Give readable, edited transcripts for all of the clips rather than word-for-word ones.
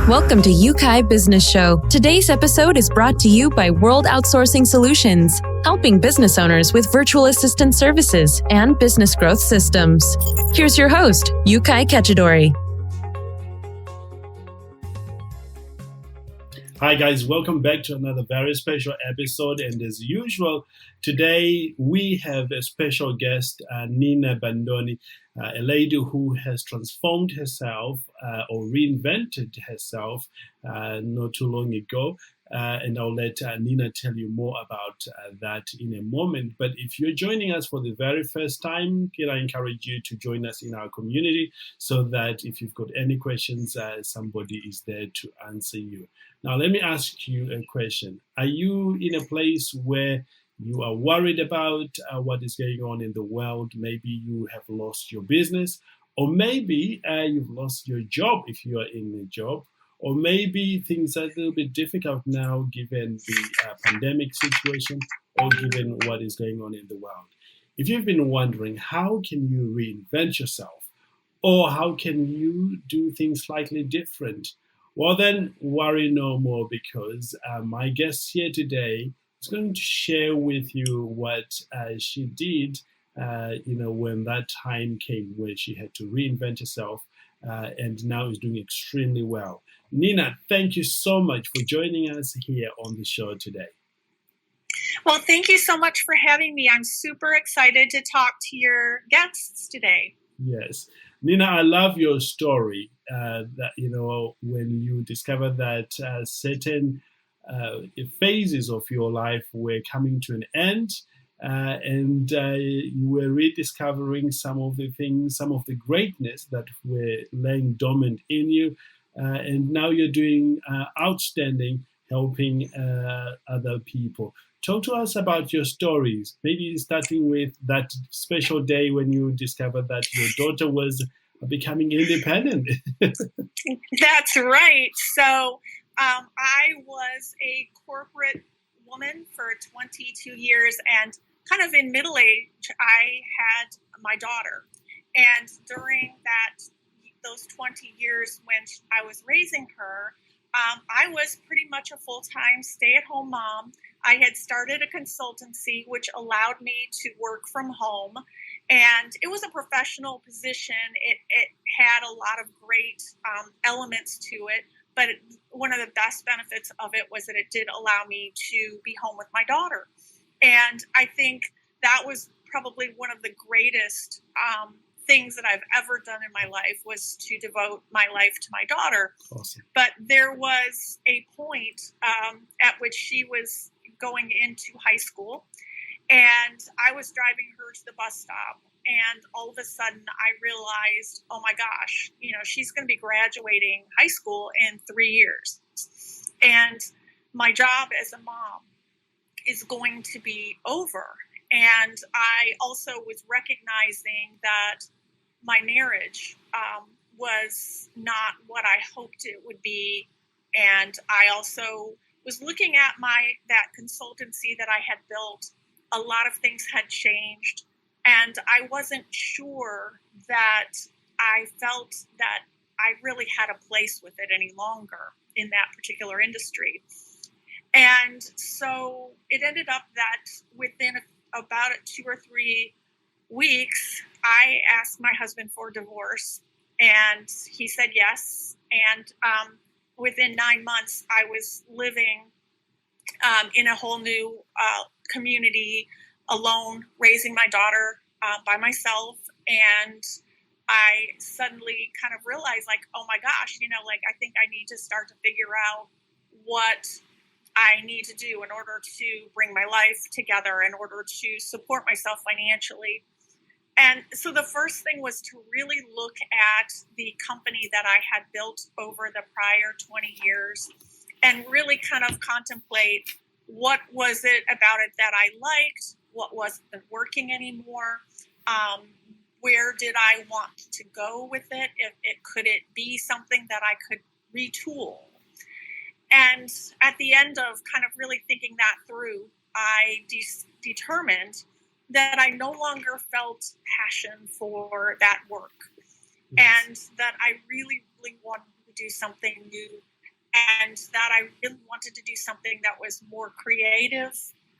Welcome to Yeukai Business Show. Today's episode is brought to you by World Outsourcing Solutions, helping business owners with virtual assistant services and business growth systems. Here's your host, Yeukai Kechidori. Hi guys, welcome back to another very special episode, and as usual, today we have a special guest, Nina Bandoni, a lady who has transformed herself or reinvented herself not too long ago, and I'll let Nina tell you more about that in a moment. But if you're joining us for the very first time, I encourage you to join us in our community so that if you've got any questions, somebody is there to answer you. Now, let me ask you a question. Are you in a place where you are worried about what is going on in the world? Maybe you have lost your business, or maybe you've lost your job if you are in a job, or maybe things are a little bit difficult now given the pandemic situation or given what is going on in the world. If you've been wondering how can you reinvent yourself, or how can you do things slightly different, well, then worry no more, because my guest here today is going to share with you what she did, when that time came where she had to reinvent herself, and now is doing extremely well. Nina, thank you so much for joining us here on the show today. Well, thank you so much for having me. I'm super excited to talk to your guests today. Yes. Nina, I love your story that, when you discovered that certain phases of your life were coming to an end, and you were rediscovering some of the things, some of the greatness that were laying dormant in you, and now you're doing outstanding, helping other people. Talk to us about your stories, maybe starting with that special day when you discovered that your daughter was becoming independent. That's right. So I was a corporate woman for 22 years, and kind of in middle age, I had my daughter. And during those 20 years when I was raising her, I was pretty much a full-time stay-at-home mom. I had started a consultancy which allowed me to work from home, and it was a professional position. It had a lot of great elements to it, but one of the best benefits of it was that it did allow me to be home with my daughter. And I think that was probably one of the greatest things that I've ever done in my life, was to devote my life to my daughter. Awesome. But there was a point at which she was going into high school, and I was driving her to the bus stop, and all of a sudden I realized, oh my gosh, she's going to be graduating high school in 3 years, and my job as a mom is going to be over. And I also was recognizing that my marriage was not what I hoped it would be. And I also was looking at that consultancy that I had built. A lot of things had changed, and I wasn't sure that I felt that I really had a place with it any longer in that particular industry. And so it ended up that within about 2 or 3 weeks, I asked my husband for a divorce, and he said yes. And within 9 months, I was living in a whole new community, alone, raising my daughter by myself. And I suddenly kind of realized, oh my gosh, I think I need to start to figure out what I need to do in order to bring my life together, in order to support myself financially. And so the first thing was to really look at the company that I had built over the prior 20 years and really kind of contemplate, what was it about it that I liked, what wasn't working anymore, where did I want to go with it, could it be something that I could retool. And at the end of kind of really thinking that through, I determined that I no longer felt passion for that work, and that I really, really wanted to do something new and that I really wanted to do something that was more creative,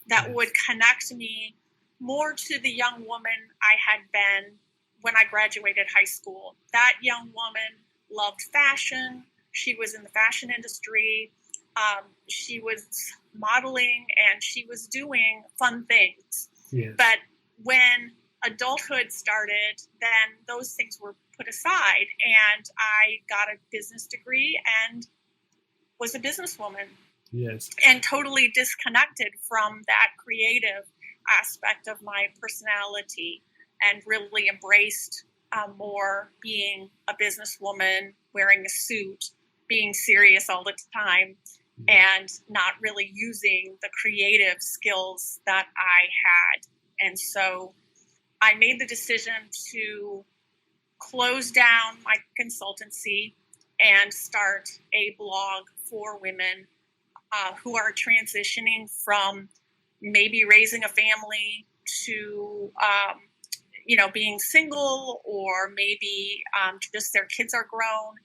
that would connect me more to the young woman I had been when I graduated high school. That young woman loved fashion. She was in the fashion industry. She was modeling and she was doing fun things. Yes. But when adulthood started, then those things were put aside, and I got a business degree and was a businesswoman. Yes. And totally disconnected from that creative aspect of my personality, and really embraced more being a businesswoman, wearing a suit, being serious all the time, and not really using the creative skills that I had. And so I made the decision to close down my consultancy and start a blog for women who are transitioning from maybe raising a family to, being single, or maybe just their kids are grown.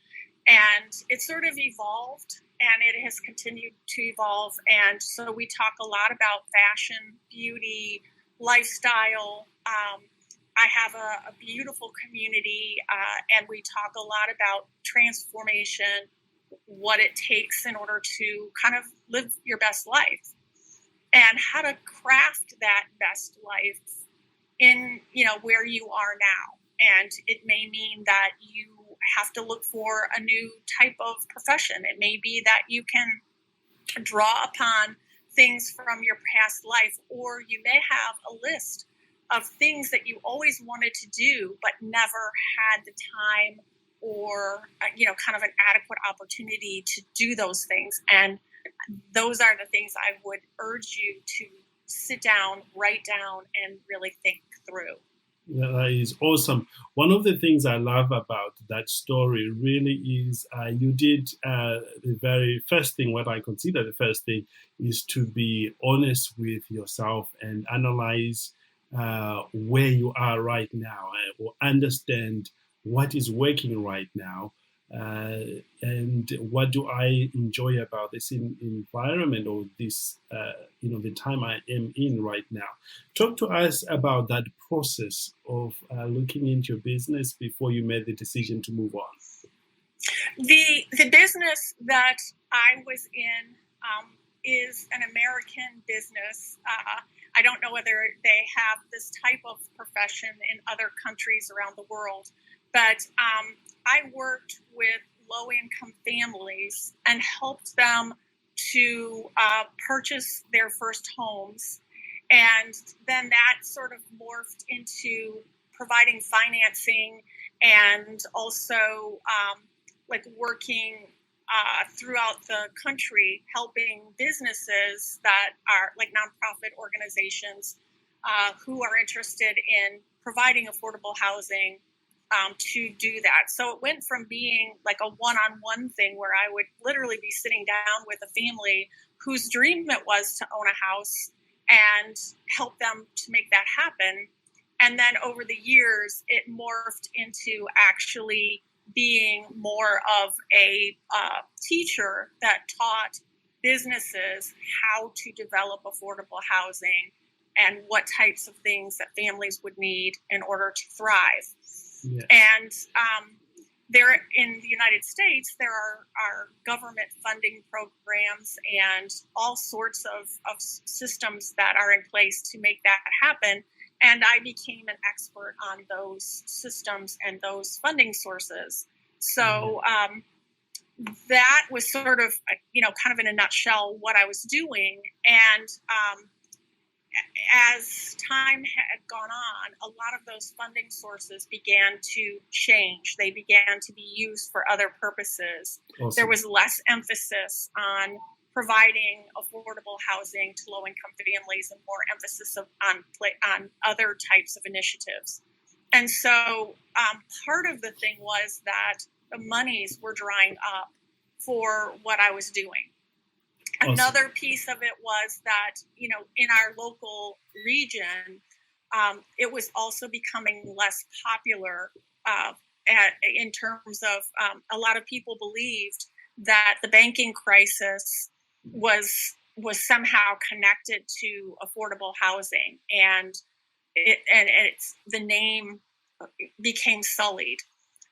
And it sort of evolved, and it has continued to evolve. And so we talk a lot about fashion, beauty, lifestyle. I have a beautiful community, and we talk a lot about transformation, what it takes in order to kind of live your best life, and how to craft that best life in, where you are now. And it may mean that you have to look for a new type of profession. It may be that you can draw upon things from your past life, or you may have a list of things that you always wanted to do but never had the time or kind of an adequate opportunity to do those things. And those are the things I would urge you to sit down, write down, and really think through. That is awesome. One of the things I love about that story really is you did the very first thing, what I consider the first thing, is to be honest with yourself and analyze where you are right now, or understand what is working right now, and what do I enjoy about this environment, or this, the time I am in right now. Talk to us about that process of looking into your business before you made the decision to move on. The business that I was in is an American business. I don't know whether they have this type of profession in other countries around the world, but I worked with low-income families and helped them to purchase their first homes. And then that sort of morphed into providing financing, and also working throughout the country, helping businesses that are like nonprofit organizations who are interested in providing affordable housing to do that. So it went from being like a one-on-one thing where I would literally be sitting down with a family whose dream it was to own a house and help them to make that happen. And then over the years, it morphed into actually being more of a teacher that taught businesses how to develop affordable housing and what types of things that families would need in order to thrive. Yeah. And there in the United States, there are government funding programs and all sorts of systems that are in place to make that happen. And I became an expert on those systems and those funding sources. So that was sort of, kind of in a nutshell what I was doing. And as time had gone on, a lot of those funding sources began to change. They began to be used for other purposes. Awesome. There was less emphasis on providing affordable housing to low-income families and more emphasis on other types of initiatives. And so part of the thing was that the monies were drying up for what I was doing. Awesome. Another piece of it was that, in our local region, it was also becoming less popular in terms of a lot of people believed that the banking crisis was somehow connected to affordable housing, and it's the name became sullied.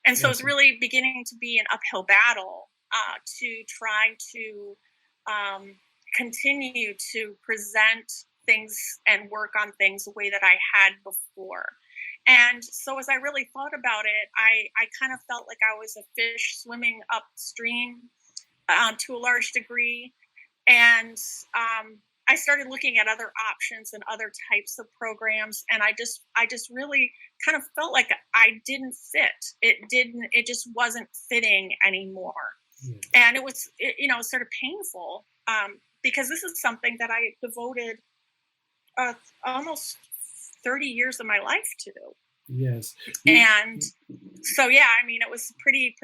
And so it's really beginning to be an uphill battle to try to continue to present things and work on things the way that I had before. And so as I really thought about it, I kind of felt like I was a fish swimming upstream to a large degree. And I started looking at other options and other types of programs, and I just really kind of felt like I didn't fit. It just wasn't fitting anymore. And it was sort of painful because this is something that I devoted almost 30 years of my life to. Yes. And so, I mean, it was pretty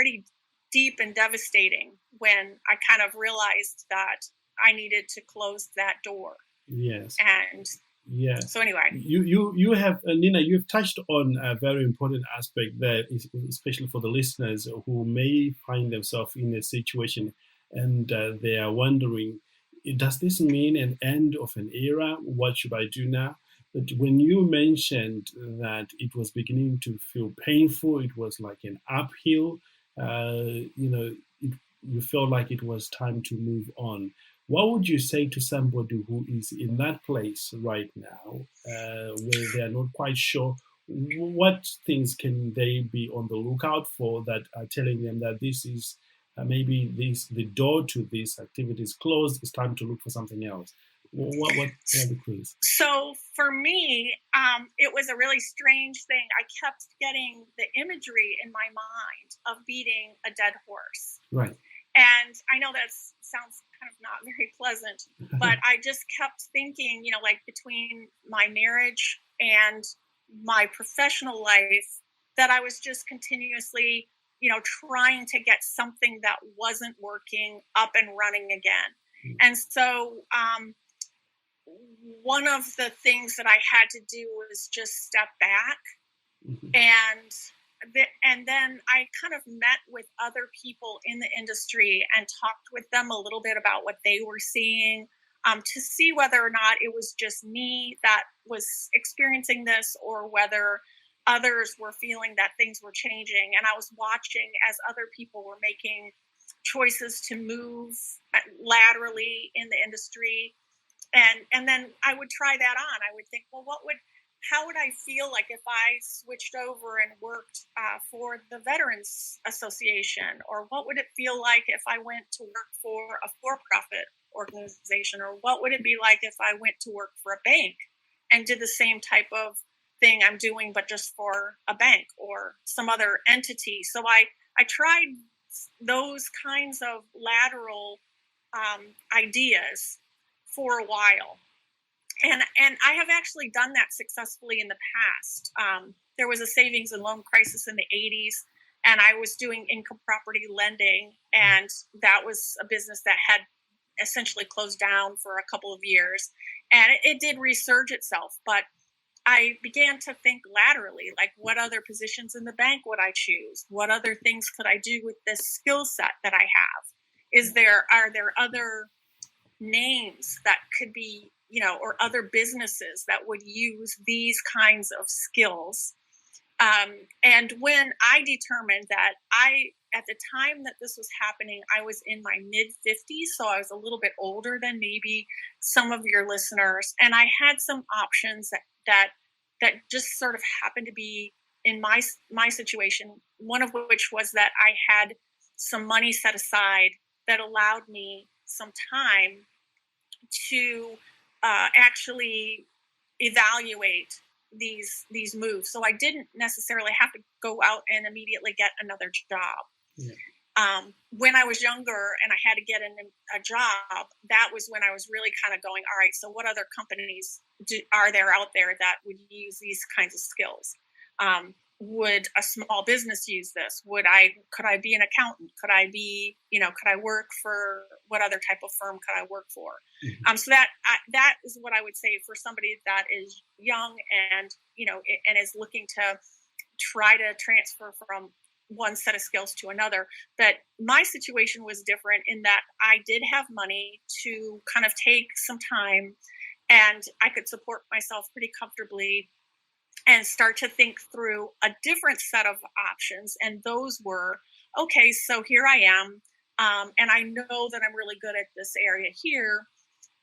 deep and devastating when I kind of realized that I needed to close that door. Yes. And so anyway, you have Nina, you've touched on a very important aspect there, especially for the listeners who may find themselves in a situation and they are wondering, does this mean an end of an era? What should I do now? But when you mentioned that it was beginning to feel painful, it was like an uphill, you felt like it was time to move on. What would you say to somebody who is in that place right now, where they are not quite sure what things can they be on the lookout for that are telling them that this is the door to this activity is closed, it's time to look for something else? What are the clues? So for me, it was a really strange thing. I kept getting the imagery in my mind of beating a dead horse. Right. And I know that sounds kind of not very pleasant, but I just kept thinking, like between my marriage and my professional life, that I was just continuously, trying to get something that wasn't working up and running again. Mm-hmm. And so one of the things that I had to do was just step back. Mm-hmm. And then I kind of met with other people in the industry and talked with them a little bit about what they were seeing, to see whether or not it was just me that was experiencing this or whether others were feeling that things were changing. And I was watching as other people were making choices to move laterally in the industry. And then I would try that on. I would think, well, how would I feel like if I switched over and worked for the Veterans Association? Or what would it feel like if I went to work for a for-profit organization? Or what would it be like if I went to work for a bank and did the same type of thing I'm doing, but just for a bank or some other entity? So I tried those kinds of lateral ideas for a while. And I have actually done that successfully in the past. There was a savings and loan crisis in the 80s, and I was doing income property lending, and that was a business that had essentially closed down for a couple of years. And it did resurge itself, but I began to think laterally, like what other positions in the bank would I choose? What other things could I do with this skill set that I have? Are there other names that could be, or other businesses that would use these kinds of skills? And when I determined that at the time that this was happening, I was in my mid-50s, so I was a little bit older than maybe some of your listeners, and I had some options that just sort of happened to be in my situation, one of which was that I had some money set aside that allowed me some time to actually evaluate these moves. So I didn't necessarily have to go out and immediately get another job. Yeah. When I was younger and I had to get a job, that was when I was really kind of going, all right, so what other companies are there out there that would use these kinds of skills? Would a small business use this? Could I be an accountant? Could I work for, what other type of firm could I work for? Mm-hmm. So that is what I would say for somebody that is young and is looking to try to transfer from one set of skills to another. But my situation was different in that I did have money to kind of take some time, and I could support myself pretty comfortably and start to think through a different set of options. And those were, okay, so here I am. And I know that I'm really good at this area here.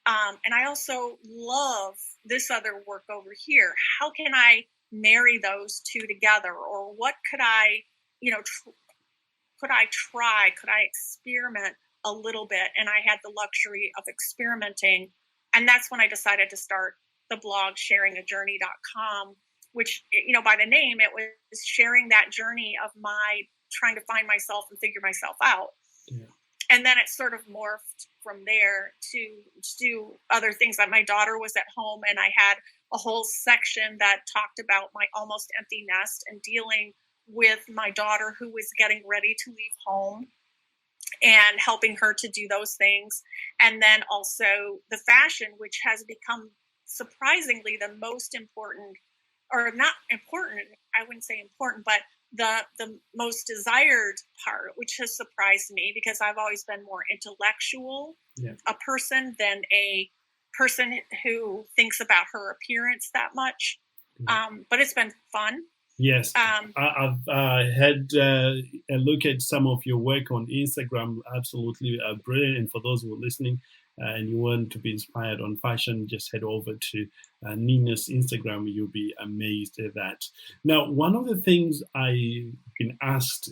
And I also love this other work over here. How can I marry those two together? Or what could I, could I try? Could I experiment a little bit? And I had the luxury of experimenting. And that's when I decided to start the blog sharingajourney.com, which, by the name, it was sharing that journey of my trying to find myself and figure myself out. Yeah. And then it sort of morphed from there to do other things. Like my daughter was at home, and I had a whole section that talked about my almost empty nest and dealing with my daughter who was getting ready to leave home and helping her to do those things. And then also the fashion, which has become surprisingly the most important, or not important, I wouldn't say important, but the most desired part, which has surprised me because I've always been more intellectual, a person than a person who thinks about her appearance that much. But it's been fun. Yes, I've had a look at some of your work on Instagram. Absolutely brilliant. And for those who are listening and you want to be inspired on fashion, just head over to Nina's Instagram. You'll be amazed at that. Now, one of the things I've been asked,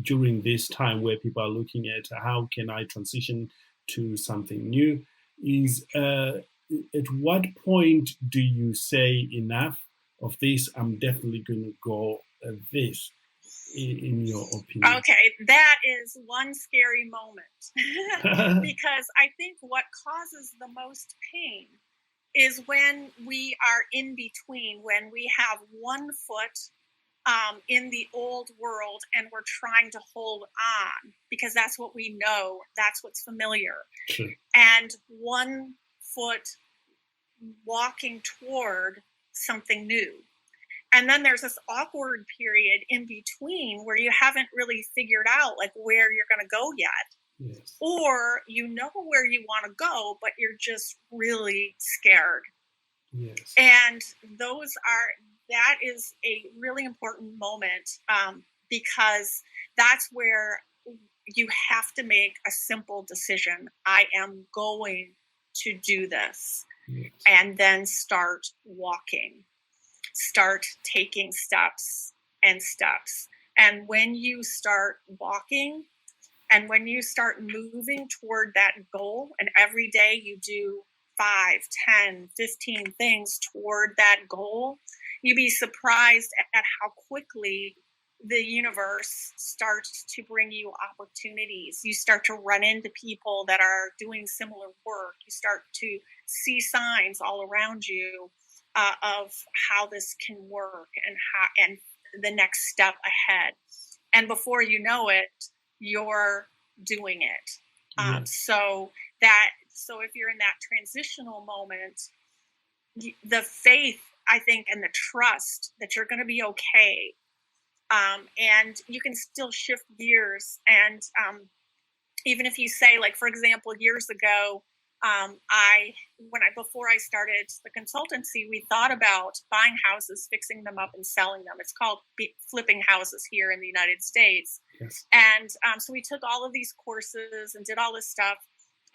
during this time where people are looking at how can I transition to something new is at what point do you say enough of this? I'm definitely going to go this, in your opinion. Okay, that is one scary moment because I think what causes the most pain is when we are in between, when we have one foot in the old world and we're trying to hold on because that's what we know, that's what's familiar. Sure. And one foot walking toward something new. And then there's this awkward period in between where you haven't really figured out like where you're going to go yet. Yes. Or you know where you want to go, but you're just really scared. Yes. And that is a really important moment because that's where you have to make a simple decision. I am going to do this. Yes. And then start walking, start taking steps and steps. And when you start walking and when you start moving toward that goal, and every day you do 5, 10, 15 things toward that goal, you'd be surprised at how quickly the universe starts to bring you opportunities. You start to run into people that are doing similar work. You start to see signs all around you of how this can work and the next step ahead. And before you know it, you're doing it. So if you're in that transitional moment, the faith, I think, and the trust that you're going to be okay. And you can still shift gears. And even if you say, like, for example, years ago, before I started the consultancy, we thought about buying houses, fixing them up and selling them. It's called flipping houses here in the United States. Yes. And so we took all of these courses and did all this stuff.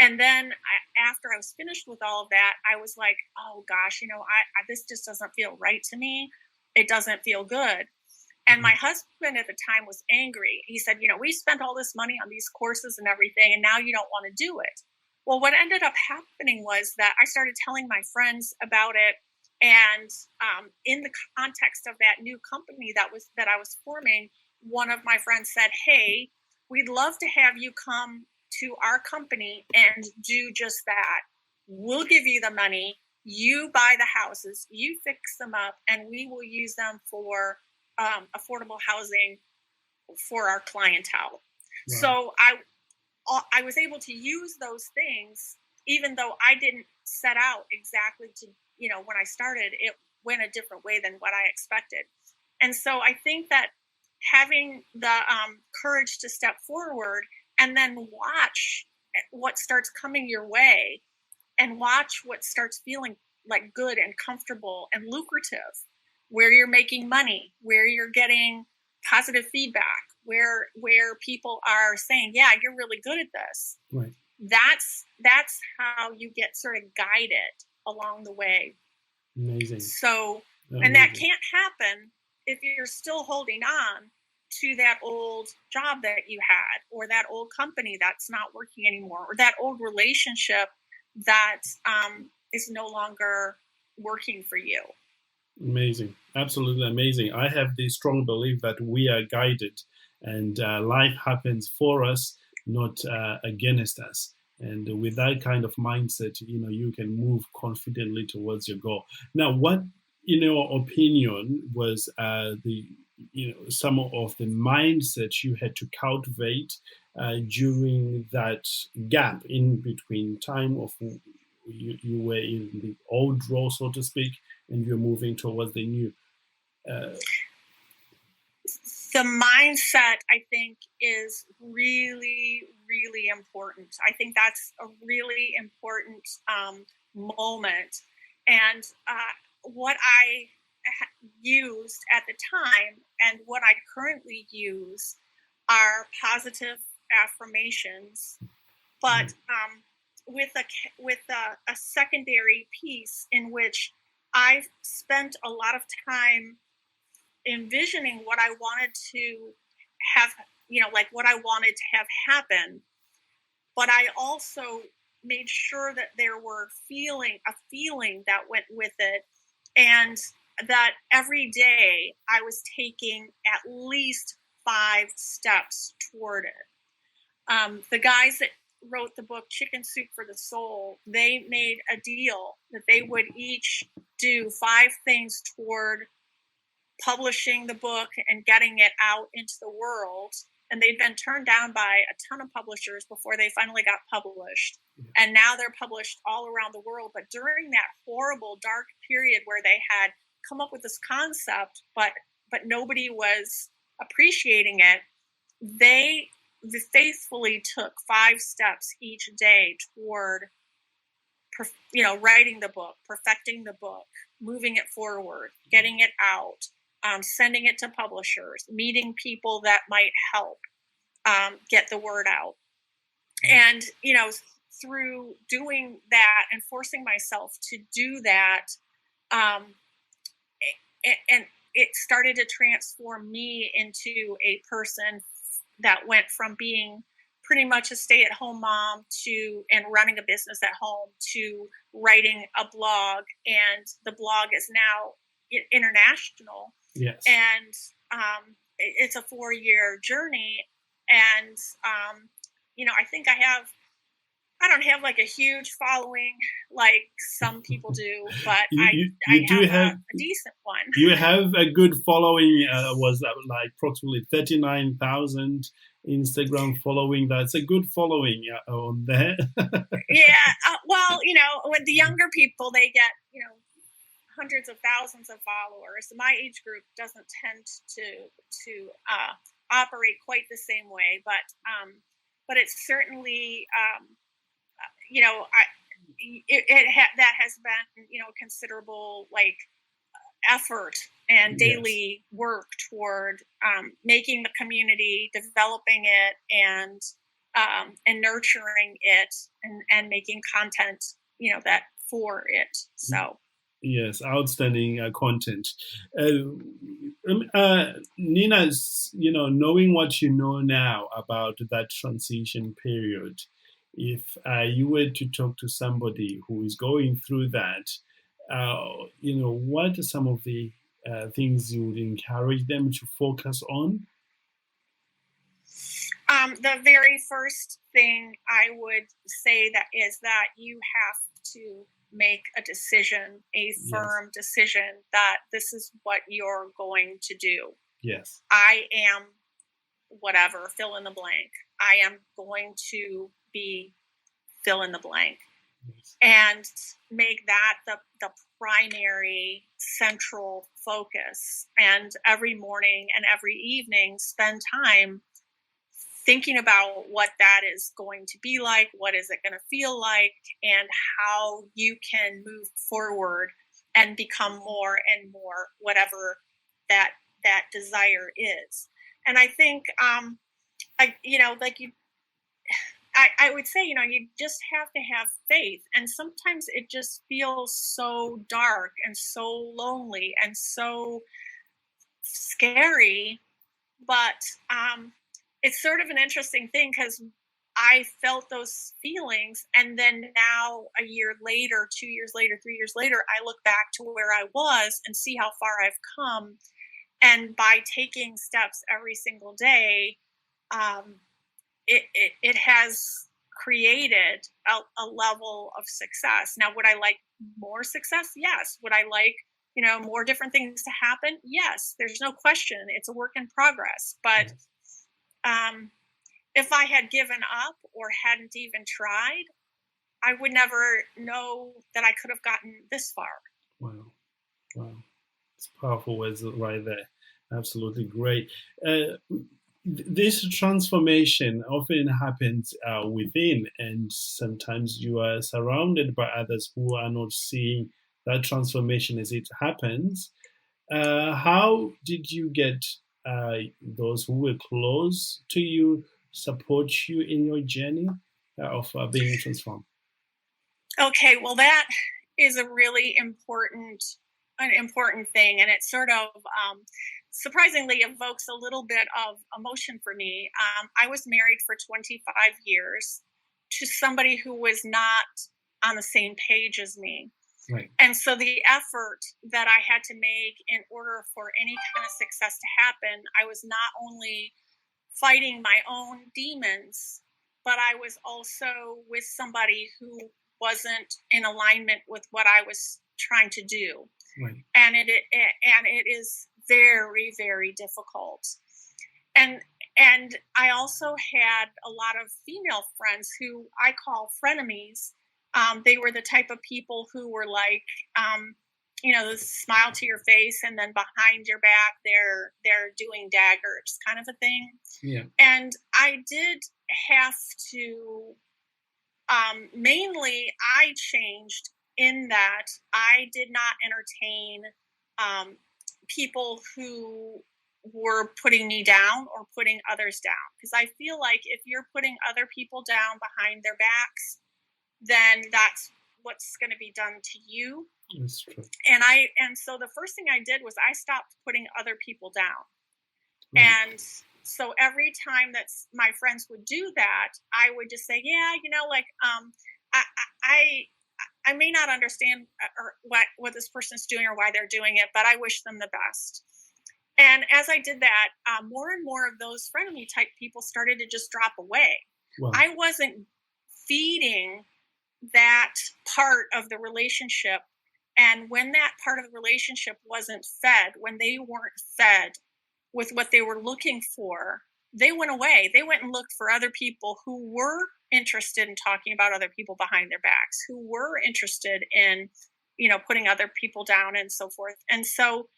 And then after I was finished with all of that, I was like, oh gosh, this just doesn't feel right to me. It doesn't feel good. And my husband at the time was angry. He said, we spent all this money on these courses and everything, and now you don't want to do it. Well, what ended up happening was that I started telling my friends about it. And in the context of that new company that I was forming, one of my friends said, hey, we'd love to have you come to our company and do just that. We'll give you the money. You buy the houses, you fix them up, and we will use them for affordable housing for our clientele. Wow. So I was able to use those things, even though I didn't set out exactly to, when I started, it went a different way than what I expected. And so I think that having the courage to step forward and then watch what starts coming your way and watch what starts feeling like good and comfortable and lucrative, where you're making money, where you're getting positive feedback, where people are saying, yeah, you're really good at this. Right. That's how you get sort of guided along the way. Amazing. So, and that can't happen if you're still holding on to that old job that you had, or that old company that's not working anymore, or that old relationship that is no longer working for you. Amazing. Absolutely amazing. I have the strong belief that we are guided, and life happens for us, not against us. And with that kind of mindset, you can move confidently towards your goal. Now, what, in your opinion, was some of the mindset you had to cultivate during that gap in between time of you were in the old role, so to speak, and you're moving towards the new? The mindset, I think, is really, really important. I think that's a really important moment. And what I used at the time and what I currently use are positive affirmations, but with a secondary piece in which I've spent a lot of time envisioning what I wanted to have, like what I wanted to have happen. But I also made sure that there were a feeling that went with it, and that every day I was taking at least 5 steps toward it. The guys that wrote the book Chicken Soup for the Soul, they made a deal that they would each do 5 things toward publishing the book and getting it out into the world. And they'd been turned down by a ton of publishers before they finally got published. And now they're published all around the world. But during that horrible, dark period where they had come up with this concept, but nobody was appreciating it, they faithfully took 5 steps each day toward, writing the book, perfecting the book, moving it forward, getting it out, sending it to publishers, meeting people that might help get the word out. And, through doing that and forcing myself to do that, and it started to transform me into a person that went from being pretty much a stay-at-home mom and running a business at home to writing a blog. And the blog is now international. Yes. And it's a 4-year journey. And, I think I don't have like a huge following like some people do, but I have a decent one. You have a good following. Was that like approximately 39,000 Instagram following? That's a good following on there. Yeah. Well, with the younger people, they get, hundreds of thousands of followers. My age group doesn't tend to operate quite the same way, but it's certainly, that has been, considerable like effort and daily work toward making the community, developing it, and nurturing it, and making content, that for it. So. Yes, outstanding content. Nina, knowing what you know now about that transition period, if you were to talk to somebody who is going through that, what are some of the things you would encourage them to focus on? The very first thing I would say is that you have to make a decision, a firm decision that this is what you're going to do. Yes. I am whatever, fill in the blank. I am going to be fill in the blank. Yes. And make that the primary central focus, and every morning and every evening spend time thinking about what that is going to be like, what is it going to feel like, and how you can move forward and become more and more whatever that desire is. And I think, I would say, you just have to have faith. And sometimes it just feels so dark and so lonely and so scary. But it's sort of an interesting thing, because I felt those feelings. And then now, a year later, 2 years later, 3 years later, I look back to where I was and see how far I've come. And by taking steps every single day, it has created a level of success. Now, would I like more success? Yes. Would I like, more different things to happen? Yes. There's no question. It's a work in progress. But if I had given up or hadn't even tried, I would never know that I could have gotten this far. Wow. It's powerful words right there. Absolutely great. This transformation often happens within, and sometimes you are surrounded by others who are not seeing that transformation as it happens. How did you get those who were close to you support you in your journey of being transformed? Okay, well, that is a really important thing, and it sort of surprisingly evokes a little bit of emotion for me. I was married for 25 years to somebody who was not on the same page as me. Right. And so the effort that I had to make in order for any kind of success to happen, I was not only fighting my own demons, but I was also with somebody who wasn't in alignment with what I was trying to do. Right. And it is very, very difficult. And I also had a lot of female friends who I call frenemies. They were the type of people who were like, the smile to your face, and then behind your back, they're doing daggers kind of a thing. Yeah. And I did have to, mainly I changed in that I did not entertain people who were putting me down or putting others down. Because I feel like if you're putting other people down behind their backs, then that's what's going to be done to you. That's true. And so the first thing I did was I stopped putting other people down. Right. And so every time that my friends would do that, I would just say, I may not understand or what this person's doing or why they're doing it, but I wish them the best. And as I did that, more and more of those frenemy type people started to just drop away. Wow. I wasn't feeding that part of the relationship. And when that part of the relationship wasn't fed, when they weren't fed with what they were looking for, they went away. They went and looked for other people who were interested in talking about other people behind their backs, who were interested in, putting other people down and so forth. And so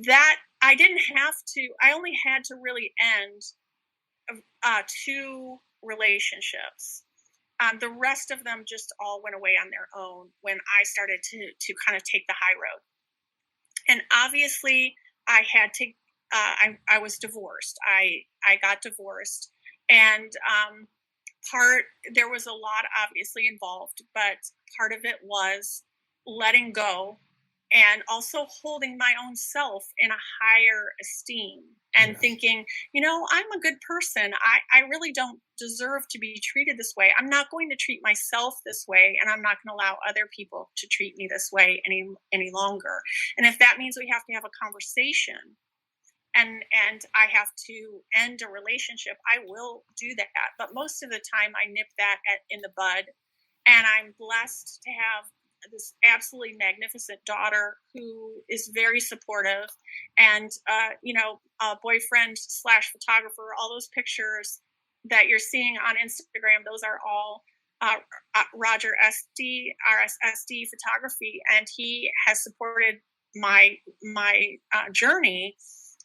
that I only had to really end 2 relationships. The rest of them just all went away on their own when I started to kind of take the high road. And obviously I had to, I was divorced. I got divorced, and there was a lot obviously involved, but part of it was letting go and also holding my own self in a higher esteem and thinking, I'm a good person. I really don't deserve to be treated this way. I'm not going to treat myself this way, and I'm not going to allow other people to treat me this way any longer. And if that means we have to have a conversation and I have to end a relationship, I will do that. But most of the time I nip that in the bud. And I'm blessed to have this absolutely magnificent daughter who is very supportive, and a boyfriend / photographer. All those pictures that you're seeing on Instagram, those are all Roger SD, RSSD photography, and he has supported my journey,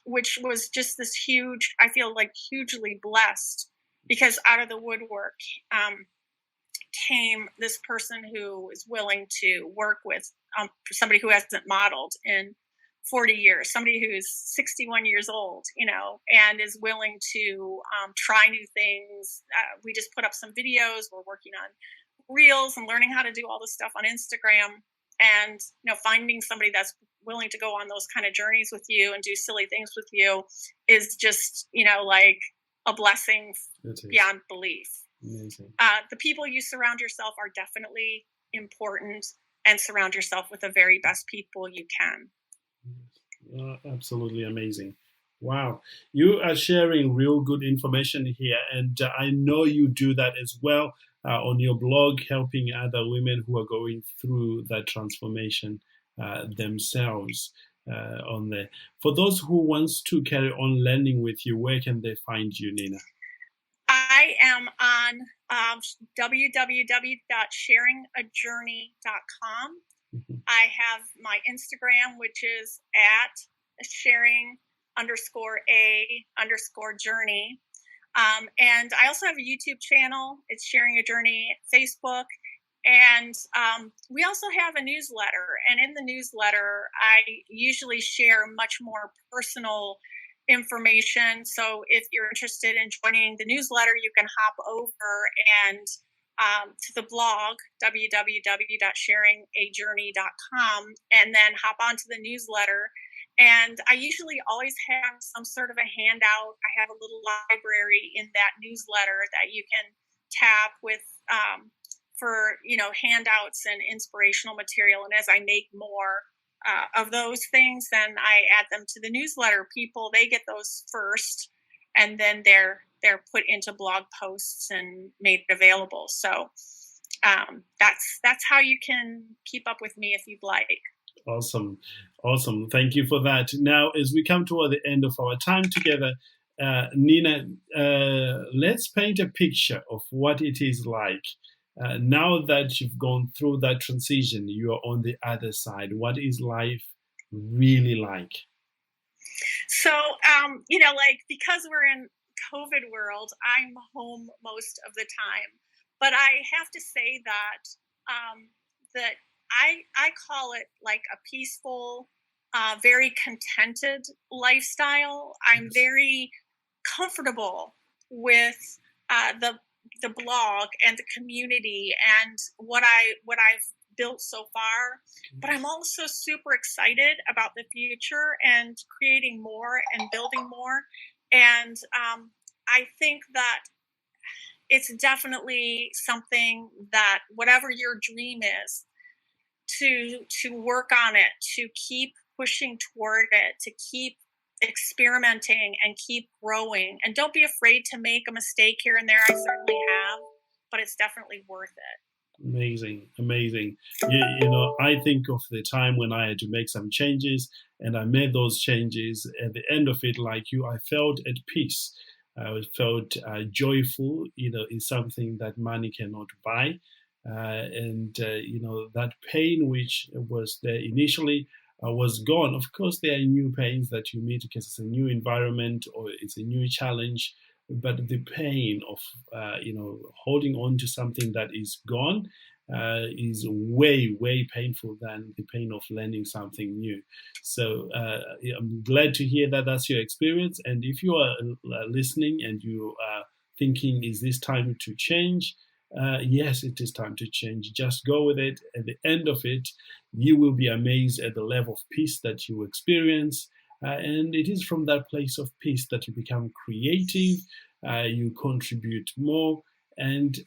which was just this huge, I feel like hugely blessed, because out of the woodwork came this person who is willing to work with somebody who hasn't modeled in 40 years, somebody who's 61 years old, and is willing to try new things. We just put up some videos. We're working on reels and learning how to do all this stuff on Instagram, and finding somebody that's willing to go on those kind of journeys with you and do silly things with you is just like a blessing beyond belief. Amazing. The people you surround yourself are definitely important, and surround yourself with the very best people you can. Absolutely amazing. Wow. You are sharing real good information here, and I know you do that as well on your blog, helping other women who are going through that transformation themselves on there. For those who wants to carry on learning with you, where can they find you, Nina? I am on www.sharingajourney.com. Mm-hmm. I have my Instagram, which is at sharing_a_journey. And I also have a YouTube channel. It's Sharing a Journey, Facebook. And we also have a newsletter. And in the newsletter, I usually share much more personal information. So if you're interested in joining the newsletter, you can hop over and to the blog, www.sharingajourney.com, and then hop onto the newsletter. And I usually always have some sort of a handout. I have a little library in that newsletter that you can tap with for handouts and inspirational material. And as I make more of those things, then I add them to the newsletter. People, they get those first, and then they're put into blog posts and made available. So that's how you can keep up with me if you'd like. Awesome. Thank you for that. Now, as we come toward the end of our time together, Nina, let's paint a picture of what it is like. Now that you've gone through that transition, you are on the other side. What is life really like? So, because we're in COVID world, I'm home most of the time. But I have to say that that I call it like a peaceful, very contented lifestyle. I'm very comfortable with the blog and the community and what I've built so far, but I'm also super excited about the future and creating more and building more. And I think that it's definitely something that whatever your dream is, to work on it, to keep pushing toward it, to keep experimenting and keep growing. And don't be afraid to make a mistake here and there. I certainly have, but it's definitely worth it. Amazing. I think of the time when I had to make some changes, and I made those changes. At the end of it, like you, I felt at peace. I felt joyful. Is something that money cannot buy. That pain which was there initially was gone. Of course, there are new pains that you meet because it's a new environment or it's a new challenge. But the pain of holding on to something that is gone is way, way painful than the pain of learning something new. So I'm glad to hear that that's your experience. And if you are listening and you are thinking, is this time to change? Yes, it is time to change. Just go with it. At the end of it, you will be amazed at the level of peace that you experience. And it is from that place of peace that you become creative, you contribute more, and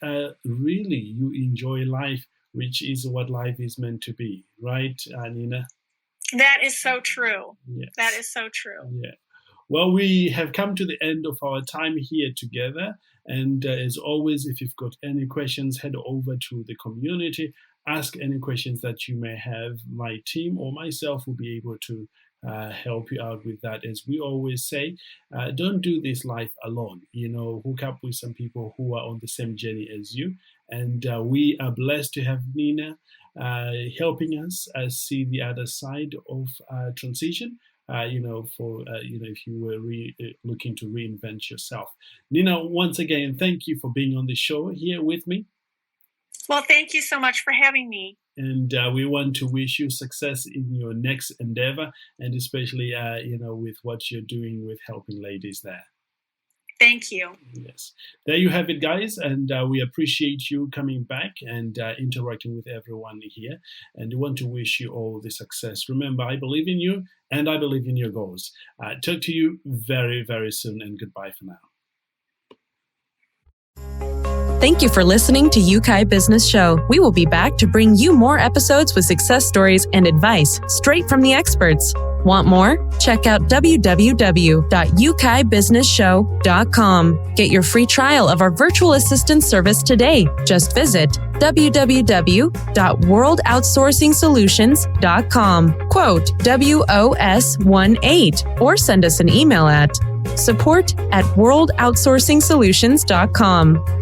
really you enjoy life, which is what life is meant to be. Right, Nina? That is so true. Yes. That is so true. Yeah. Well, we have come to the end of our time here together. And as always, if you've got any questions, head over to the community. Ask any questions that you may have. My team or myself will be able to help you out with that. As we always say, don't do this life alone. Hook up with some people who are on the same journey as you. And we are blessed to have Nina helping us see the other side of transition. If you were looking to reinvent yourself. Nina, once again, thank you for being on the show here with me. Well, thank you so much for having me. And we want to wish you success in your next endeavor, and especially, with what you're doing with helping ladies there. Thank you. Yes. There you have it, guys. And we appreciate you coming back and interacting with everyone here. And we want to wish you all the success. Remember, I believe in you and I believe in your goals. Talk to you very, very soon, and goodbye for now. Thank you for listening to Yeukai Business Show. We will be back to bring you more episodes with success stories and advice straight from the experts. Want more? Check out www.yeukaibusinessshow.com. Get your free trial of our virtual assistant service today. Just visit www.worldoutsourcingsolutions.com. Quote WOS18 or send us an email at support@worldoutsourcingsolutions.com.